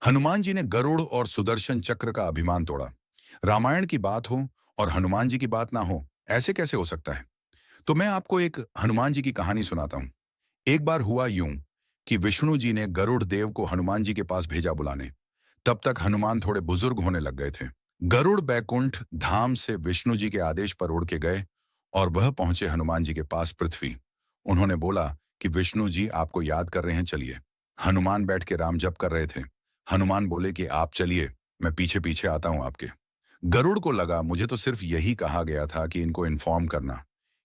हनुमान जी ने गरुड़ और सुदर्शन चक्र का अभिमान तोड़ा। रामायण की बात हो और हनुमान जी की बात ना हो, ऐसे कैसे हो सकता है? तो मैं आपको एक हनुमान जी की कहानी सुनाता हूं। एक बार हुआ यूं कि विष्णु जी ने गरुड़ देव को हनुमान जी के पास भेजा बुलाने। तब तक हनुमान थोड़े बुजुर्ग होने लग गए थे। गरुड़ बैकुंठ धाम से विष्णु जी के आदेश पर उड़ के गए और वह पहुंचे हनुमान जी के पास पृथ्वी। उन्होंने बोला कि विष्णु जी आपको याद कर रहे हैं, चलिए। हनुमान बैठ के राम जप कर रहे थे। हनुमान बोले कि आप चलिए, मैं पीछे पीछे आता हूं आपके। गरुड़ को लगा मुझे तो सिर्फ यही कहा गया था कि इनको इन्फॉर्म करना,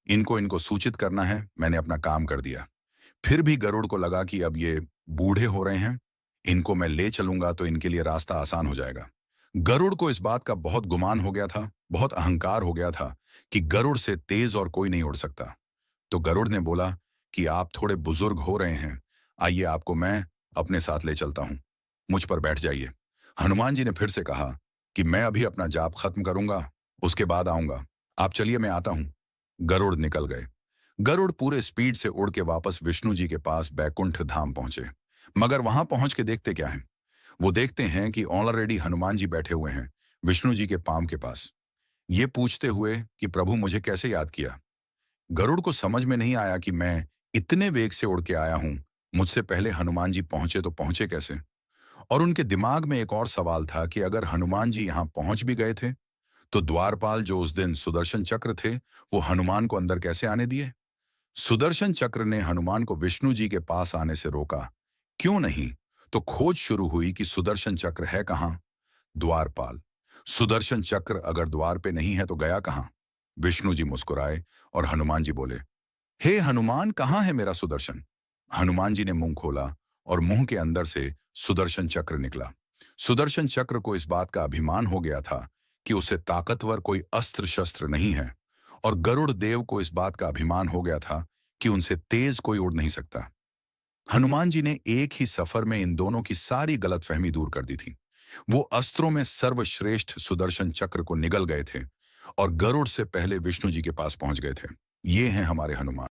इनको इनको सूचित करना है, मैंने अपना काम कर दिया। फिर भी गरुड़ को लगा कि अब ये बूढ़े हो रहे हैं, इनको मैं ले चलूंगा तो इनके लिए रास्ता आसान हो जाएगा। गरुड़ को इस बात का बहुत गुमान हो गया था, बहुत अहंकार हो गया था कि गरुड़ से तेज और कोई नहीं उड़ सकता। तो गरुड़ ने बोला कि आप थोड़े बुजुर्ग हो रहे हैं, आइए आपको मैं अपने साथ ले चलता हूं, मुझ पर बैठ जाइए। हनुमान जी ने फिर से कहा कि मैं अभी अपना जाप खत्म करूंगा, उसके बाद आऊंगा, आप चलिए मैं आता हूं। गरुड़ निकल गए। गरुड़ पूरे स्पीड से उड़ के वापस विष्णु जी के पास बैकुंठ धाम पहुंचे। मगर वहां पहुंच के देखते क्या है? वो देखते हैं कि ऑलरेडी हनुमान जी बैठे हुए हैं विष्णु जी के पाम के पास, ये पूछते हुए कि प्रभु मुझे कैसे याद किया। गरुड़ को समझ में नहीं आया कि मैं इतने वेग से उड़ के आया हूं, मुझसे पहले हनुमान जी पहुंचे तो पहुंचे कैसे। और उनके दिमाग में एक और सवाल था कि अगर हनुमान जी यहां पहुंच भी गए थे तो द्वारपाल जो उस दिन सुदर्शन चक्र थे, वो हनुमान को अंदर कैसे आने दिए। सुदर्शन चक्र ने हनुमान को विष्णु जी के पास आने से रोका, क्यों नहीं? तो खोज शुरू हुई कि सुदर्शन चक्र है कहां। द्वारपाल। सुदर्शन चक्र अगर द्वार पे नहीं है तो गया कहां? विष्णु जी मुस्कुराए और हनुमान जी बोले, हे हनुमान, कहाँ है मेरा सुदर्शन? हनुमान जी ने मुंह खोला और मुंह के अंदर से सुदर्शन चक्र निकला। सुदर्शन चक्र को इस बात का अभिमान हो गया था कि उसे ताकतवर कोई अस्त्र शस्त्र नहीं है, और गरुड़ देव को इस बात का अभिमान हो गया था कि उनसे तेज कोई उड़ नहीं सकता। हनुमान जी ने एक ही सफर में इन दोनों की सारी गलतफहमी दूर कर दी थी। वो अस्त्रों में सर्वश्रेष्ठ सुदर्शन चक्र को निगल गए थे और गरुड़ से पहले विष्णु जी के पास पहुंच गए थे। ये हैं हमारे हनुमान।